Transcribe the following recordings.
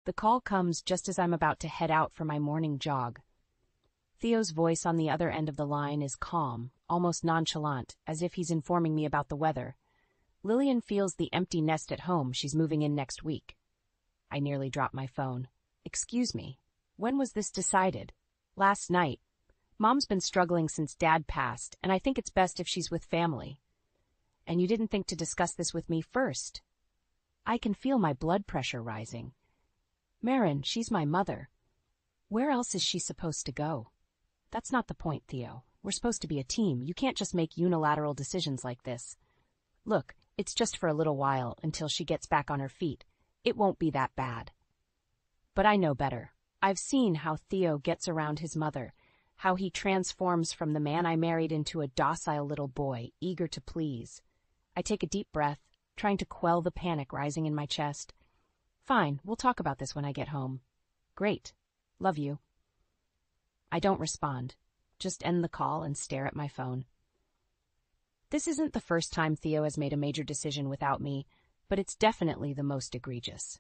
The call comes just as I'm about to head out for my morning jog. Theo's voice on the other end of the line is calm, almost nonchalant, as if he's informing me about the weather. Lillian feels the empty nest at home. She's moving in next week. I nearly drop my phone. Excuse me, when was this decided? Last night. Mom's been struggling since Dad passed, and I think it's best if she's with family. And you didn't think to discuss this with me first? I can feel my blood pressure rising. Marin, she's my mother. Where else is she supposed to go? That's not the point, Theo. We're supposed to be a team. You can't just make unilateral decisions like this. Look, it's just for a little while until she gets back on her feet. It won't be that bad. But I know better. I've seen how Theo gets around his mother, how he transforms from the man I married into a docile little boy, eager to please. I take a deep breath, trying to quell the panic rising in my chest. Fine, we'll talk about this when I get home. Great. Love you. I don't respond, just end the call and stare at my phone. This isn't the first time Theo has made a major decision without me, but it's definitely the most egregious.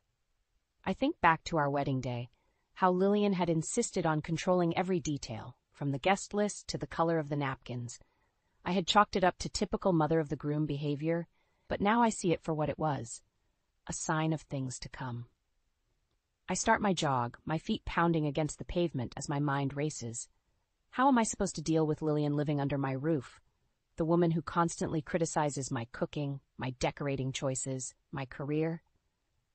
I think back to our wedding day, how Lillian had insisted on controlling every detail, from the guest list to the color of the napkins. I had chalked it up to typical mother-of-the-groom behavior, but now I see it for what it was, a sign of things to come. I start my jog, my feet pounding against the pavement as my mind races. How am I supposed to deal with Lillian living under my roof? The woman who constantly criticizes my cooking, my decorating choices, my career.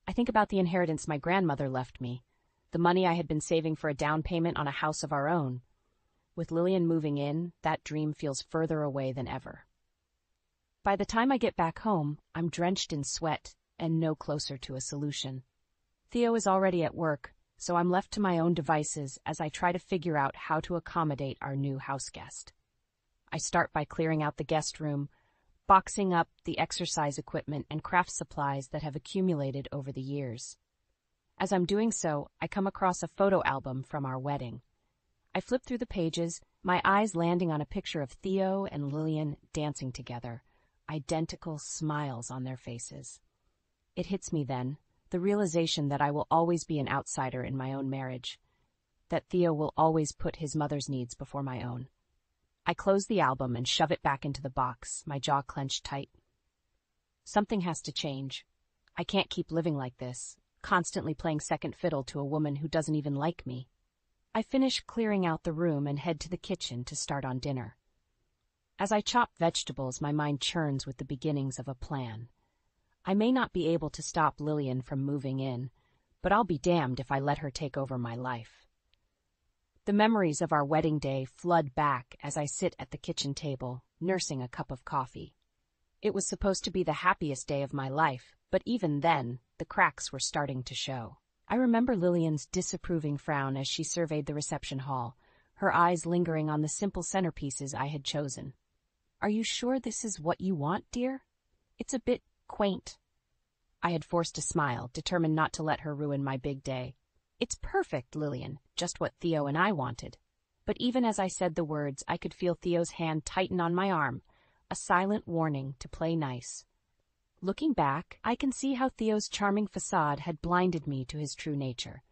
I think about the inheritance my grandmother left me, the money I had been saving for a down payment on a house of our own. With Lillian moving in, that dream feels further away than ever. By the time I get back home, I'm drenched in sweat and no closer to a solution. Theo is already at work, so I'm left to my own devices as I try to figure out how to accommodate our new house guest. I start by clearing out the guest room, boxing up the exercise equipment and craft supplies that have accumulated over the years. As I'm doing so, I come across a photo album from our wedding. I flip through the pages, my eyes landing on a picture of Theo and Lillian dancing together, identical smiles on their faces. It hits me then, the realization that I will always be an outsider in my own marriage, that Theo will always put his mother's needs before my own. I close the album and shove it back into the box, my jaw clenched tight. Something has to change. I can't keep living like this, constantly playing second fiddle to a woman who doesn't even like me. I finish clearing out the room and head to the kitchen to start on dinner. As I chop vegetables, my mind churns with the beginnings of a plan. I may not be able to stop Lillian from moving in, but I'll be damned if I let her take over my life. The memories of our wedding day flood back as I sit at the kitchen table, nursing a cup of coffee. It was supposed to be the happiest day of my life, but even then, the cracks were starting to show. I remember Lillian's disapproving frown as she surveyed the reception hall, her eyes lingering on the simple centerpieces I had chosen. "Are you sure this is what you want, dear? It's a bit quaint." I had forced a smile, determined not to let her ruin my big day. "It's perfect, Lillian, just what Theo and I wanted." But even as I said the words, I could feel Theo's hand tighten on my arm, a silent warning to play nice. Looking back, I can see how Theo's charming facade had blinded me to his true nature.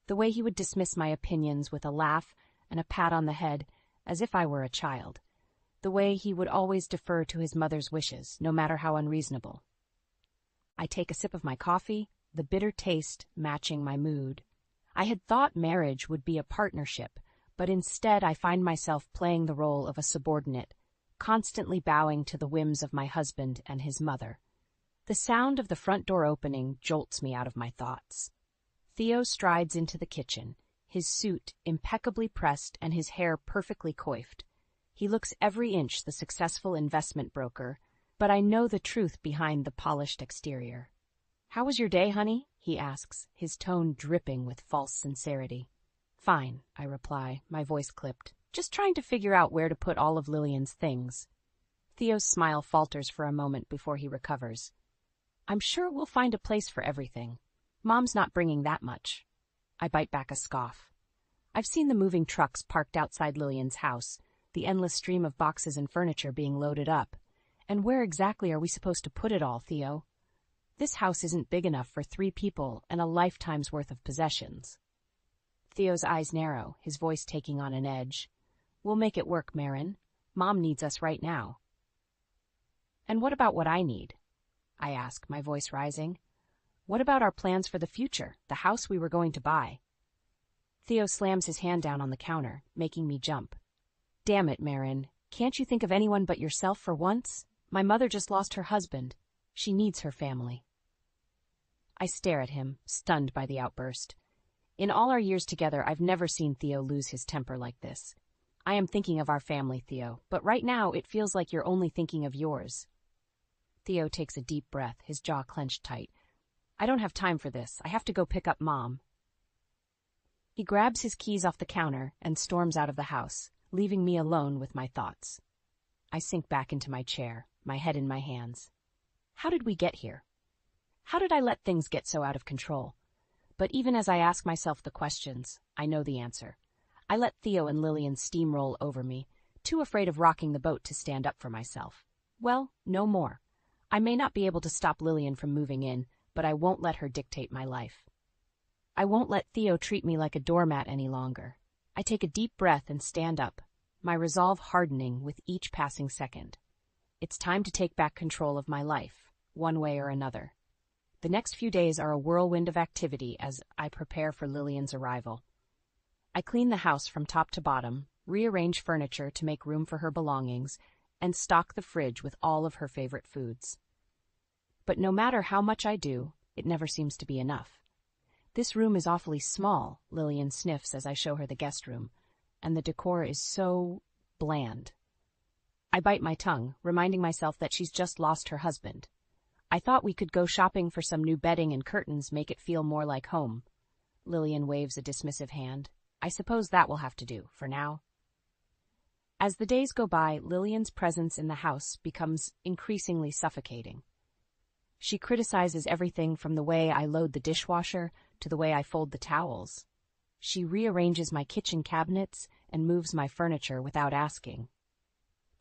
The way he would dismiss my opinions with a laugh and a pat on the head, as if I were a child. The way he would always defer to his mother's wishes, no matter how unreasonable. I take a sip of my coffee, the bitter taste matching my mood. I had thought marriage would be a partnership, but instead I find myself playing the role of a subordinate, constantly bowing to the whims of my husband and his mother. The sound of the front door opening jolts me out of my thoughts. Theo strides into the kitchen, his suit impeccably pressed and his hair perfectly coiffed. He looks every inch the successful investment broker, but I know the truth behind the polished exterior. "How was your day, honey?" he asks, his tone dripping with false sincerity. "Fine," I reply, my voice clipped. "Just trying to figure out where to put all of Lillian's things." Theo's smile falters for a moment before he recovers. "I'm sure we'll find a place for everything. Mom's not bringing that much." I bite back a scoff. I've seen the moving trucks parked outside Lillian's house, the endless stream of boxes and furniture being loaded up. And where exactly are we supposed to put it all, Theo? This house isn't big enough for 3 people and a lifetime's worth of possessions. Theo's eyes narrow, his voice taking on an edge. We'll make it work, Marin. Mom needs us right now. And what about what I need? I ask, my voice rising. What about our plans for the future, the house we were going to buy? Theo slams his hand down on the counter, making me jump. Damn it, Marin. Can't you think of anyone but yourself for once? My mother just lost her husband. She needs her family. I stare at him, stunned by the outburst. In all our years together, I've never seen Theo lose his temper like this. I am thinking of our family, Theo, but right now it feels like you're only thinking of yours. Theo takes a deep breath, his jaw clenched tight. I don't have time for this. I have to go pick up Mom. He grabs his keys off the counter and storms out of the house, leaving me alone with my thoughts. I sink back into my chair, my head in my hands. How did we get here? How did I let things get so out of control? But even as I ask myself the questions, I know the answer. I let Theo and Lillian steamroll over me, too afraid of rocking the boat to stand up for myself. Well, no more. I may not be able to stop Lillian from moving in, but I won't let her dictate my life. I won't let Theo treat me like a doormat any longer. I take a deep breath and stand up, my resolve hardening with each passing second. It's time to take back control of my life, one way or another. The next few days are a whirlwind of activity as I prepare for Lillian's arrival. I clean the house from top to bottom, rearrange furniture to make room for her belongings, and stock the fridge with all of her favorite foods. But no matter how much I do, it never seems to be enough. This room is awfully small, Lillian sniffs as I show her the guest room, and the decor is so bland. I bite my tongue, reminding myself that she's just lost her husband. I thought we could go shopping for some new bedding and curtains, make it feel more like home. Lillian waves a dismissive hand. I suppose that will have to do, for now. As the days go by, Lillian's presence in the house becomes increasingly suffocating. She criticizes everything from the way I load the dishwasher to the way I fold the towels. She rearranges my kitchen cabinets and moves my furniture without asking.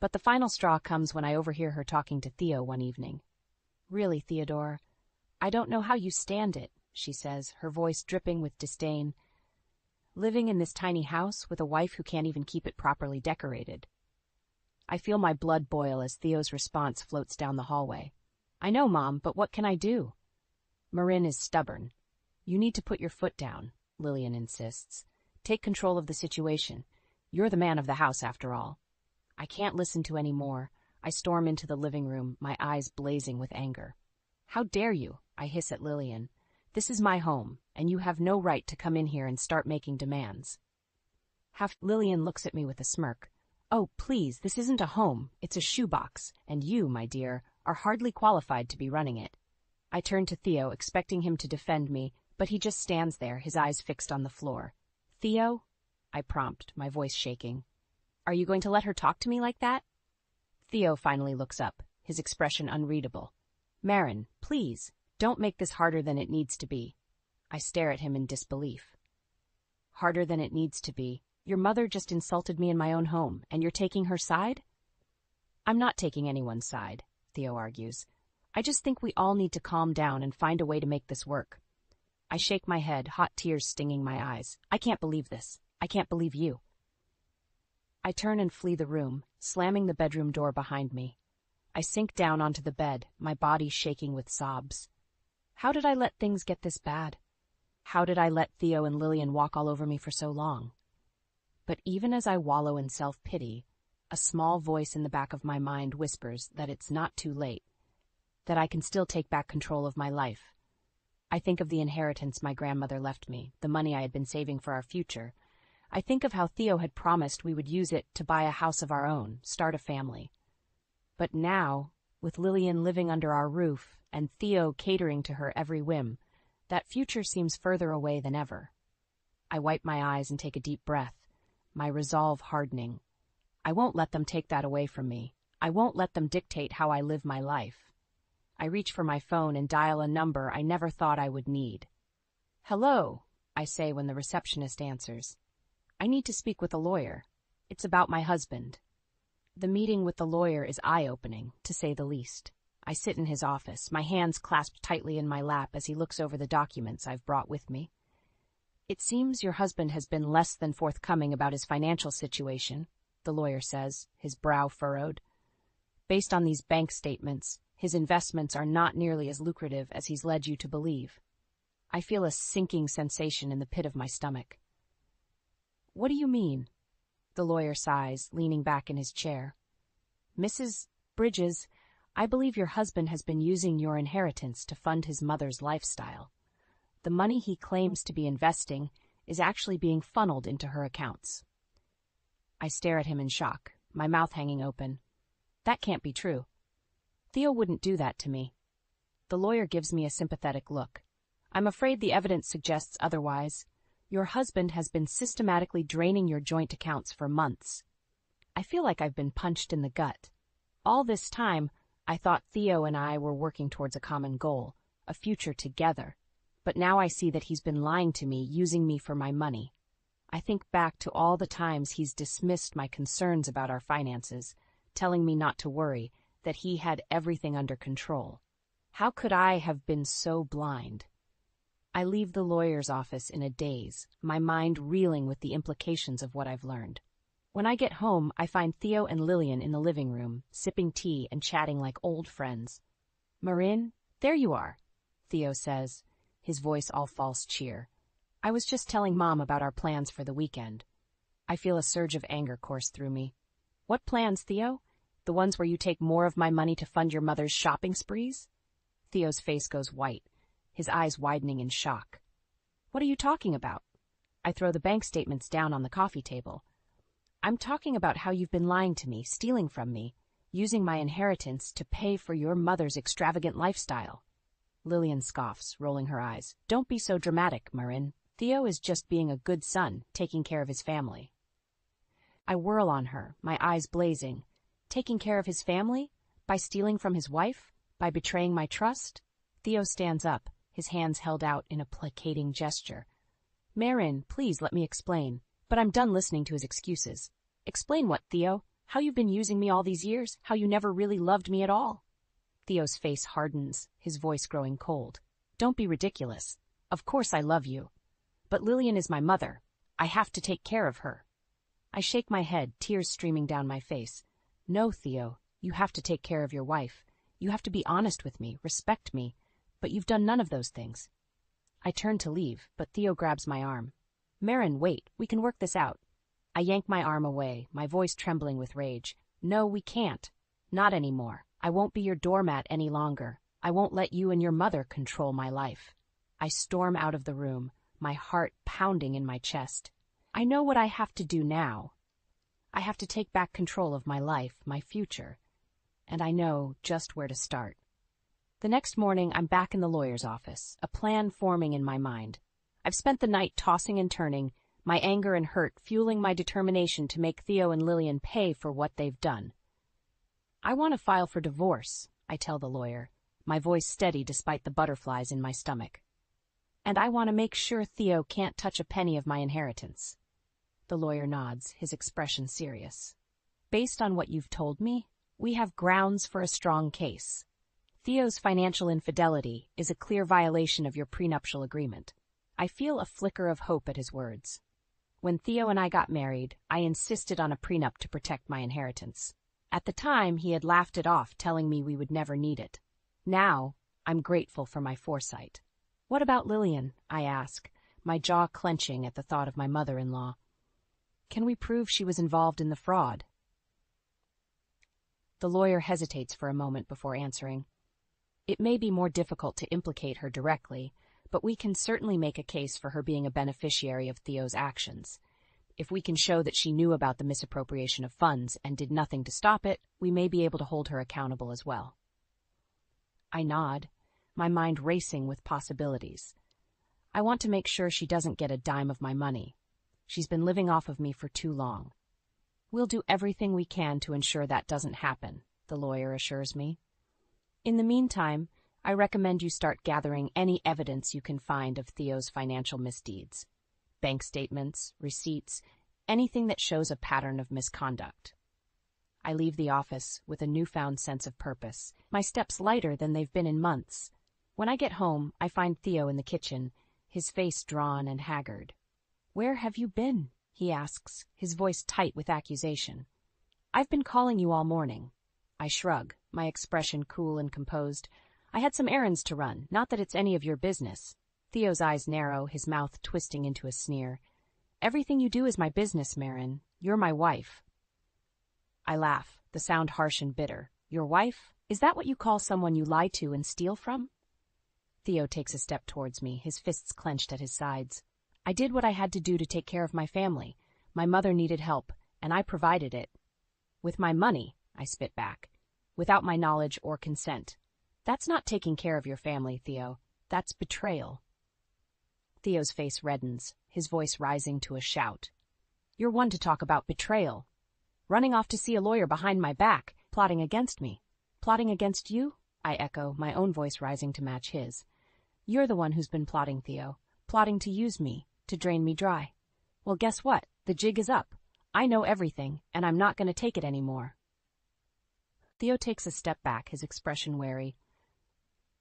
But the final straw comes when I overhear her talking to Theo one evening. Really, Theodore, I don't know how you stand it, she says, her voice dripping with disdain. Living in this tiny house with a wife who can't even keep it properly decorated. I feel my blood boil as Theo's response floats down the hallway. I know, Mom, but what can I do? Marin is stubborn. You need to put your foot down, Lillian insists. Take control of the situation. You're the man of the house, after all. I can't listen to any more. I storm into the living room, my eyes blazing with anger. How dare you? I hiss at Lillian. This is my home, and you have no right to come in here and start making demands. Lillian looks at me with a smirk. Oh, please, this isn't a home. It's a shoebox, and you, my dear, are hardly qualified to be running it. I turn to Theo, expecting him to defend me, but he just stands there, his eyes fixed on the floor. Theo? I prompt, my voice shaking. Are you going to let her talk to me like that? Theo finally looks up, his expression unreadable. Marin, please, don't make this harder than it needs to be. I stare at him in disbelief. Harder than it needs to be? Your mother just insulted me in my own home, and you're taking her side? I'm not taking anyone's side, Theo argues. I just think we all need to calm down and find a way to make this work. I shake my head, hot tears stinging my eyes. I can't believe this. I can't believe you. I turn and flee the room, slamming the bedroom door behind me. I sink down onto the bed, my body shaking with sobs. How did I let things get this bad? How did I let Theo and Lillian walk all over me for so long? But even as I wallow in self-pity, a small voice in the back of my mind whispers that it's not too late, that I can still take back control of my life. I think of the inheritance my grandmother left me, the money I had been saving for our future. I think of how Theo had promised we would use it to buy a house of our own, start a family. But now, with Lillian living under our roof and Theo catering to her every whim, that future seems further away than ever. I wipe my eyes and take a deep breath, my resolve hardening. I won't let them take that away from me. I won't let them dictate how I live my life. I reach for my phone and dial a number I never thought I would need. Hello, I say when the receptionist answers. I need to speak with a lawyer. It's about my husband. The meeting with the lawyer is eye-opening, to say the least. I sit in his office, my hands clasped tightly in my lap as he looks over the documents I've brought with me. "It seems your husband has been less than forthcoming about his financial situation," the lawyer says, his brow furrowed. "Based on these bank statements, his investments are not nearly as lucrative as he's led you to believe." I feel a sinking sensation in the pit of my stomach. "What do you mean?" The lawyer sighs, leaning back in his chair. "Mrs. Bridges, I believe your husband has been using your inheritance to fund his mother's lifestyle. The money he claims to be investing is actually being funneled into her accounts." I stare at him in shock, my mouth hanging open. That can't be true. Theo wouldn't do that to me. The lawyer gives me a sympathetic look. "I'm afraid the evidence suggests otherwise. Your husband has been systematically draining your joint accounts for months." I feel like I've been punched in the gut. All this time, I thought Theo and I were working towards a common goal, a future together. But now I see that he's been lying to me, using me for my money. I think back to all the times he's dismissed my concerns about our finances, telling me not to worry, that he had everything under control. How could I have been so blind? I leave the lawyer's office in a daze, my mind reeling with the implications of what I've learned. When I get home, I find Theo and Lillian in the living room, sipping tea and chatting like old friends. "Marin, there you are," Theo says, his voice all false cheer. "I was just telling Mom about our plans for the weekend." I feel a surge of anger course through me. "What plans, Theo? The ones where you take more of my money to fund your mother's shopping sprees?" Theo's face goes white, his eyes widening in shock. "What are you talking about?" I throw the bank statements down on the coffee table. "I'm talking about how you've been lying to me, stealing from me, using my inheritance to pay for your mother's extravagant lifestyle." Lillian scoffs, rolling her eyes. "Don't be so dramatic, Marin. Theo is just being a good son, taking care of his family." I whirl on her, my eyes blazing. Taking care of his family? By stealing from his wife? By betraying my trust? Theo stands up, his hands held out in a placating gesture. "Marin, please let me explain." But I'm done listening to his excuses. "Explain what, Theo? How you've been using me all these years? How you never really loved me at all?" Theo's face hardens, his voice growing cold. "Don't be ridiculous. Of course I love you. But Lillian is my mother. I have to take care of her." I shake my head, tears streaming down my face. "No, Theo, you have to take care of your wife. You have to be honest with me, respect me. But you've done none of those things." I turn to leave, but Theo grabs my arm. "Marin, wait, we can work this out." I yank my arm away, my voice trembling with rage. "No, we can't. Not anymore. I won't be your doormat any longer. I won't let you and your mother control my life." I storm out of the room, my heart pounding in my chest. I know what I have to do now. I have to take back control of my life, my future. And I know just where to start. The next morning, I'm back in the lawyer's office, a plan forming in my mind. I've spent the night tossing and turning, my anger and hurt fueling my determination to make Theo and Lillian pay for what they've done. "I want to file for divorce," I tell the lawyer, my voice steady despite the butterflies in my stomach. "And I want to make sure Theo can't touch a penny of my inheritance." The lawyer nods, his expression serious. "Based on what you've told me, we have grounds for a strong case. Theo's financial infidelity is a clear violation of your prenuptial agreement." I feel a flicker of hope at his words. When Theo and I got married, I insisted on a prenup to protect my inheritance. At the time, he had laughed it off, telling me we would never need it. Now, I'm grateful for my foresight. "What about Lillian?" I ask, my jaw clenching at the thought of my mother-in-law. "Can we prove she was involved in the fraud?" The lawyer hesitates for a moment before answering. "It may be more difficult to implicate her directly, but we can certainly make a case for her being a beneficiary of Theo's actions. If we can show that she knew about the misappropriation of funds and did nothing to stop it, we may be able to hold her accountable as well." I nod, my mind racing with possibilities. I want to make sure she doesn't get a dime of my money. She's been living off of me for too long. "We'll do everything we can to ensure that doesn't happen," the lawyer assures me. "In the meantime, I recommend you start gathering any evidence you can find of Theo's financial misdeeds. Bank statements, receipts, anything that shows a pattern of misconduct." I leave the office with a newfound sense of purpose, my steps lighter than they've been in months. When I get home, I find Theo in the kitchen, his face drawn and haggard. "Where have you been?" he asks, his voice tight with accusation. "I've been calling you all morning." I shrug, my expression cool and composed. "I had some errands to run, not that it's any of your business." Theo's eyes narrow, his mouth twisting into a sneer. "Everything you do is my business, Marin. You're my wife." I laugh, the sound harsh and bitter. "Your wife? Is that what you call someone you lie to and steal from?" Theo takes a step towards me, his fists clenched at his sides. "I did what I had to do to take care of my family. My mother needed help, and I provided it. With my money," I spit back. "Without my knowledge or consent. That's not taking care of your family, Theo. That's betrayal." Theo's face reddens, his voice rising to a shout. "You're one to talk about betrayal. Running off to see a lawyer behind my back, plotting against me." "Plotting against you?" I echo, my own voice rising to match his. "You're the one who's been plotting, Theo. Plotting to use me, to drain me dry. Well, guess what? The jig is up. I know everything, and I'm not going to take it anymore." Theo takes a step back, his expression wary.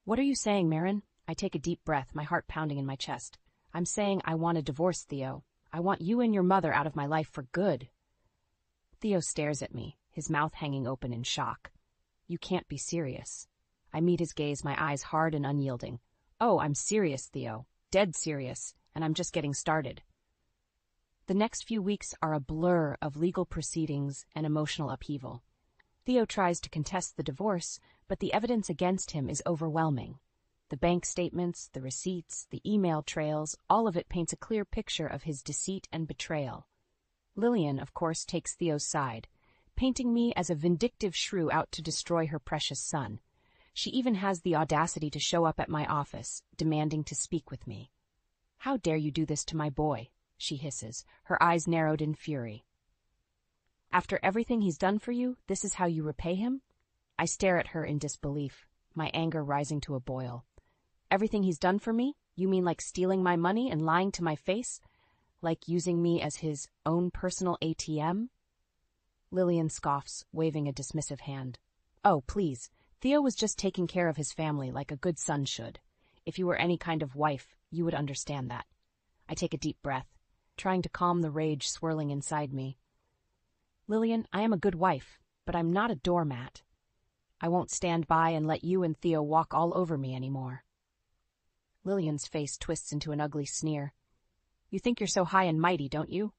"What are you saying, Marin?" I take a deep breath, my heart pounding in my chest. "I'm saying I want a divorce, Theo. I want you and your mother out of my life for good." Theo stares at me, his mouth hanging open in shock. "You can't be serious." I meet his gaze, my eyes hard and unyielding. "Oh, I'm serious, Theo. Dead serious, and I'm just getting started." The next few weeks are a blur of legal proceedings and emotional upheaval. Theo tries to contest the divorce, but the evidence against him is overwhelming. The bank statements, the receipts, the email trails, all of it paints a clear picture of his deceit and betrayal. Lillian, of course, takes Theo's side, painting me as a vindictive shrew out to destroy her precious son. She even has the audacity to show up at my office, demanding to speak with me. "How dare you do this to my boy?" she hisses, her eyes narrowed in fury. "After everything he's done for you, this is how you repay him?" I stare at her in disbelief, my anger rising to a boil. "Everything he's done for me? You mean like stealing my money and lying to my face? Like using me as his own personal ATM?" Lillian scoffs, waving a dismissive hand. "Oh, please. Theo was just taking care of his family like a good son should. If you were any kind of wife, you would understand that." I take a deep breath, trying to calm the rage swirling inside me. "Lillian, I am a good wife, but I'm not a doormat. I won't stand by and let you and Theo walk all over me anymore." Lillian's face twists into an ugly sneer. "You think you're so high and mighty, don't you?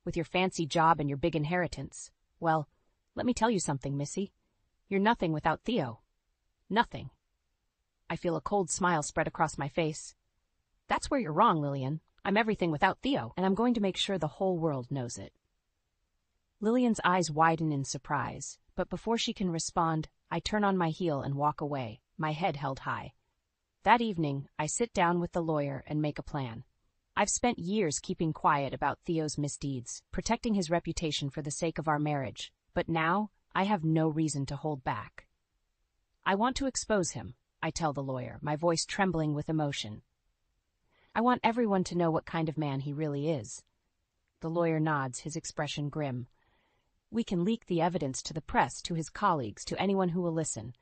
With your fancy job and your big inheritance. Well, let me tell you something, Missy. You're nothing without Theo. Nothing." I feel a cold smile spread across my face. "That's where you're wrong, Lillian. I'm everything without Theo, and I'm going to make sure the whole world knows it." Lillian's eyes widen in surprise, but before she can respond, I turn on my heel and walk away, my head held high. That evening, I sit down with the lawyer and make a plan. I've spent years keeping quiet about Theo's misdeeds, protecting his reputation for the sake of our marriage, but now I have no reason to hold back. "I want to expose him," I tell the lawyer, my voice trembling with emotion. "I want everyone to know what kind of man he really is." The lawyer nods, his expression grim. "We can leak the evidence to the press, to his colleagues, to anyone who will listen.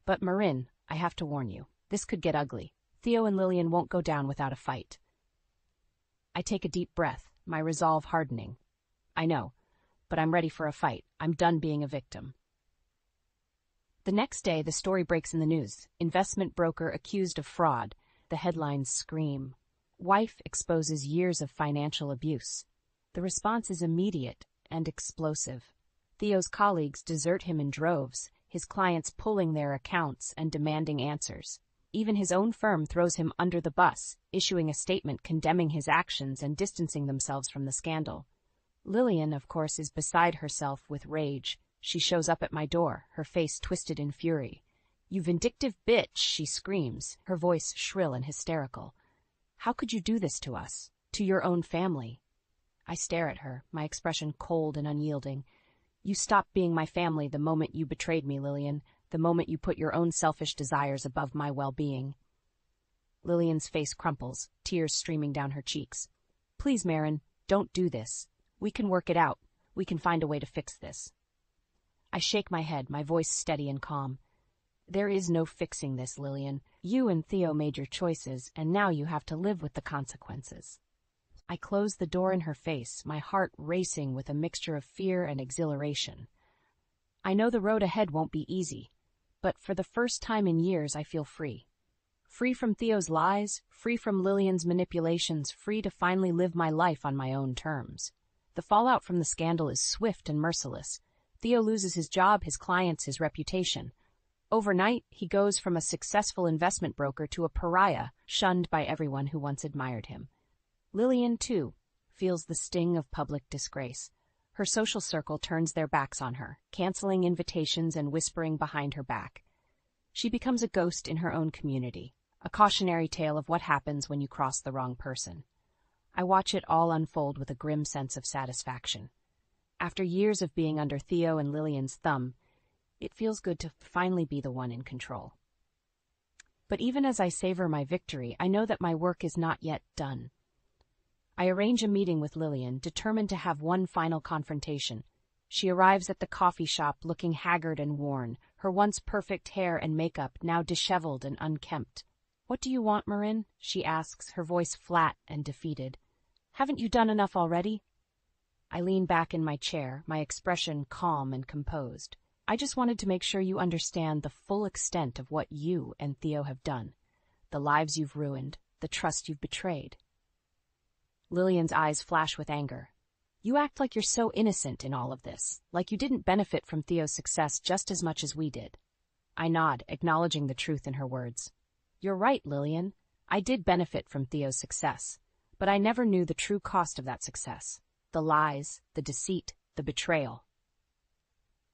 But Marin, I have to warn you, this could get ugly. Theo and Lillian won't go down without a fight." I take a deep breath, my resolve hardening. "I know, but I'm ready for a fight. I'm done being a victim." The next day, the story breaks in the news. Investment broker accused of fraud. The headlines scream. Wife exposes years of financial abuse. The response is immediate and explosive. Theo's colleagues desert him in droves, his clients pulling their accounts and demanding answers. Even his own firm throws him under the bus, issuing a statement condemning his actions and distancing themselves from the scandal. Lillian, of course, is beside herself with rage. She shows up at my door, her face twisted in fury. "You vindictive bitch," she screams, her voice shrill and hysterical. "How could you do this to us? To your own family?" I stare at her, my expression cold and unyielding. "You stopped being my family the moment you betrayed me, Lillian, the moment you put your own selfish desires above my well-being." Lillian's face crumples, tears streaming down her cheeks. "Please, Marin, don't do this. We can work it out. We can find a way to fix this." I shake my head, my voice steady and calm. There is no fixing this, Lillian. You and Theo made your choices, and now you have to live with the consequences. I close the door in her face, my heart racing with a mixture of fear and exhilaration. I know the road ahead won't be easy, but for the first time in years I feel free. Free from Theo's lies, free from Lillian's manipulations, free to finally live my life on my own terms. The fallout from the scandal is swift and merciless. Theo loses his job, his clients, his reputation. Overnight, he goes from a successful investment broker to a pariah, shunned by everyone who once admired him. Lillian, too, feels the sting of public disgrace. Her social circle turns their backs on her, canceling invitations and whispering behind her back. She becomes a ghost in her own community, a cautionary tale of what happens when you cross the wrong person. I watch it all unfold with a grim sense of satisfaction. After years of being under Theo and Lillian's thumb, it feels good to finally be the one in control. But even as I savor my victory, I know that my work is not yet done. I arrange a meeting with Lillian, determined to have one final confrontation. She arrives at the coffee shop looking haggard and worn, her once perfect hair and makeup now disheveled and unkempt. "What do you want, Marin?" she asks, her voice flat and defeated. "Haven't you done enough already?" I lean back in my chair, my expression calm and composed. "I just wanted to make sure you understand the full extent of what you and Theo have done, the lives you've ruined, the trust you've betrayed." Lillian's eyes flash with anger. "You act like you're so innocent in all of this, like you didn't benefit from Theo's success just as much as we did." I nod, acknowledging the truth in her words. "You're right, Lillian. I did benefit from Theo's success, but I never knew the true cost of that success. The lies, the deceit, the betrayal."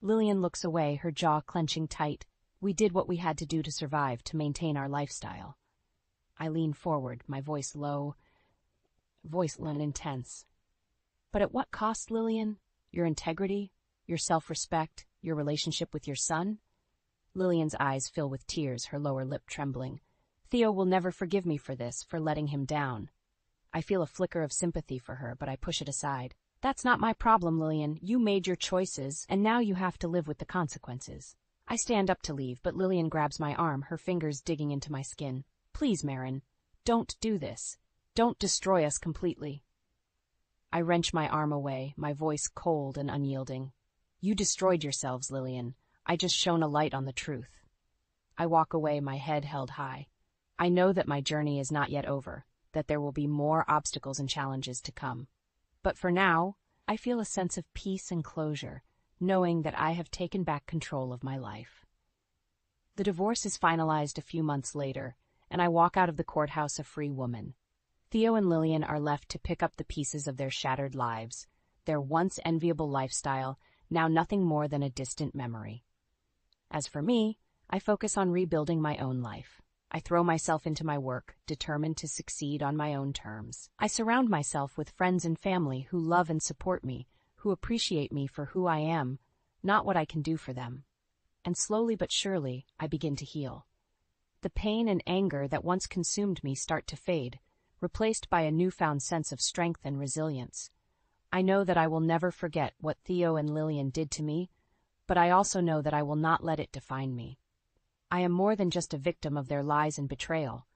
Lillian looks away, her jaw clenching tight. "We did what we had to do to survive, to maintain our lifestyle." I lean forward, my voice low and intense. "But at what cost, Lillian? Your integrity, your self-respect, your relationship with your son?" Lillian's eyes fill with tears, her lower lip trembling. "Theo will never forgive me for this, for letting him down." I feel a flicker of sympathy for her, but I push it aside. "That's not my problem, Lillian. You made your choices, and now you have to live with the consequences." I stand up to leave, but Lillian grabs my arm, her fingers digging into my skin. "Please, Marin, don't do this. Don't destroy us completely." I wrench my arm away, my voice cold and unyielding. "You destroyed yourselves, Lillian. I just shone a light on the truth." I walk away, my head held high. I know that my journey is not yet over, that there will be more obstacles and challenges to come. But for now, I feel a sense of peace and closure, knowing that I have taken back control of my life. The divorce is finalized a few months later, and I walk out of the courthouse a free woman. Theo and Lillian are left to pick up the pieces of their shattered lives, their once enviable lifestyle, now nothing more than a distant memory. As for me, I focus on rebuilding my own life. I throw myself into my work, determined to succeed on my own terms. I surround myself with friends and family who love and support me, who appreciate me for who I am, not what I can do for them. And slowly but surely, I begin to heal. The pain and anger that once consumed me start to fade, replaced by a newfound sense of strength and resilience. I know that I will never forget what Theo and Lillian did to me, but I also know that I will not let it define me. I am more than just a victim of their lies and betrayal.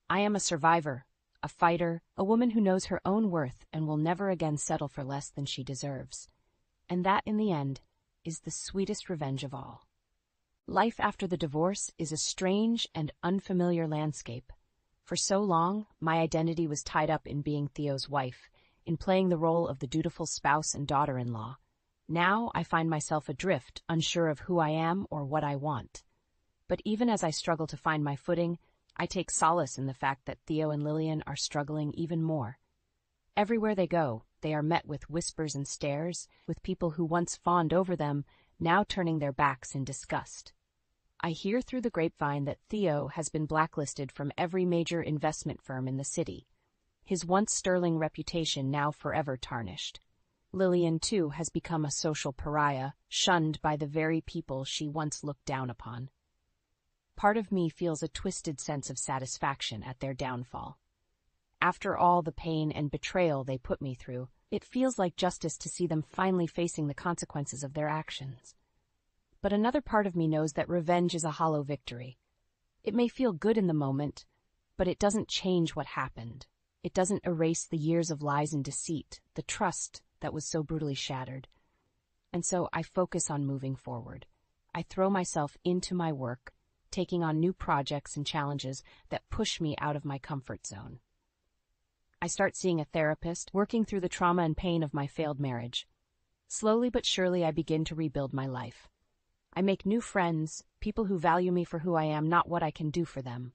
I am a survivor, a fighter, a woman who knows her own worth and will never again settle for less than she deserves. And that, in the end, is the sweetest revenge of all. Life after the divorce is a strange and unfamiliar landscape. For so long, my identity was tied up in being Theo's wife, in playing the role of the dutiful spouse and daughter-in-law. Now I find myself adrift, unsure of who I am or what I want. But even as I struggle to find my footing, I take solace in the fact that Theo and Lillian are struggling even more. Everywhere they go, they are met with whispers and stares, with people who once fawned over them, now turning their backs in disgust. I hear through the grapevine that Theo has been blacklisted from every major investment firm in the city, his once sterling reputation now forever tarnished. Lillian, too, has become a social pariah, shunned by the very people she once looked down upon. Part of me feels a twisted sense of satisfaction at their downfall. After all the pain and betrayal they put me through, it feels like justice to see them finally facing the consequences of their actions. but another part of me knows that revenge is a hollow victory. It may feel good in the moment, but it doesn't change what happened. It doesn't erase the years of lies and deceit, the trust that was so brutally shattered. And so I focus on moving forward. I throw myself into my work, taking on new projects and challenges that push me out of my comfort zone. I start seeing a therapist, working through the trauma and pain of my failed marriage. Slowly but surely, I begin to rebuild my life. I make new friends, people who value me for who I am, not what I can do for them.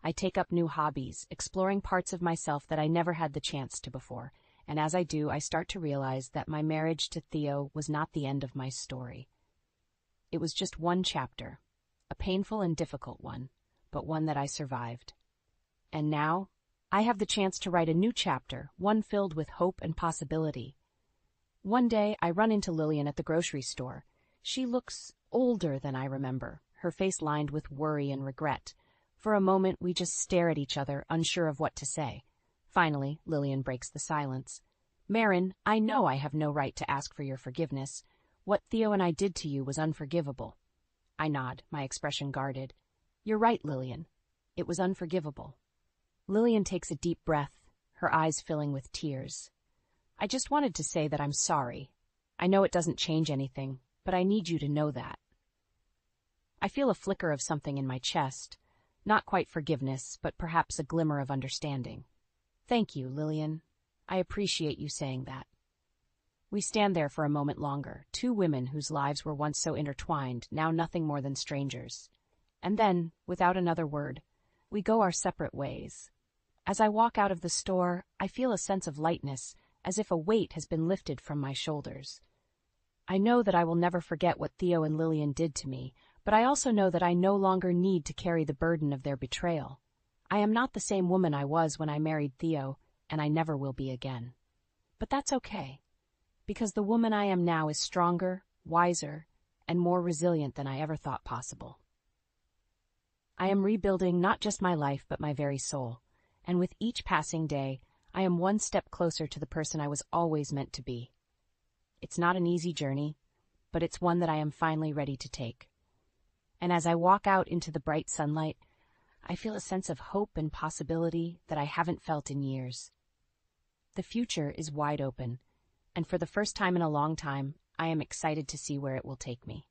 I take up new hobbies, exploring parts of myself that I never had the chance to before. And as I do, I start to realize that my marriage to Theo was not the end of my story. It was just one chapter, a painful and difficult one, but one that I survived. And now, I have the chance to write a new chapter, one filled with hope and possibility. One day, I run into Lillian at the grocery store. She looks older than I remember, her face lined with worry and regret. For a moment, we just stare at each other, unsure of what to say. Finally, Lillian breaks the silence. "Marin, I know I have no right to ask for your forgiveness. What Theo and I did to you was unforgivable." I nod, my expression guarded. "You're right, Lillian. It was unforgivable." Lillian takes a deep breath, her eyes filling with tears. "I just wanted to say that I'm sorry. I know it doesn't change anything, but I need you to know that." I feel a flicker of something in my chest. Not quite forgiveness, but perhaps a glimmer of understanding. "Thank you, Lillian. I appreciate you saying that." We stand there for a moment longer, two women whose lives were once so intertwined, now nothing more than strangers. And then, without another word, we go our separate ways. As I walk out of the store, I feel a sense of lightness, as if a weight has been lifted from my shoulders. I know that I will never forget what Theo and Lillian did to me, but I also know that I no longer need to carry the burden of their betrayal. I am not the same woman I was when I married Theo, and I never will be again. But that's okay, because the woman I am now is stronger, wiser, and more resilient than I ever thought possible. I am rebuilding not just my life, but my very soul, and with each passing day, I am one step closer to the person I was always meant to be. It's not an easy journey, but it's one that I am finally ready to take. And as I walk out into the bright sunlight, I feel a sense of hope and possibility that I haven't felt in years. The future is wide open, and for the first time in a long time, I am excited to see where it will take me.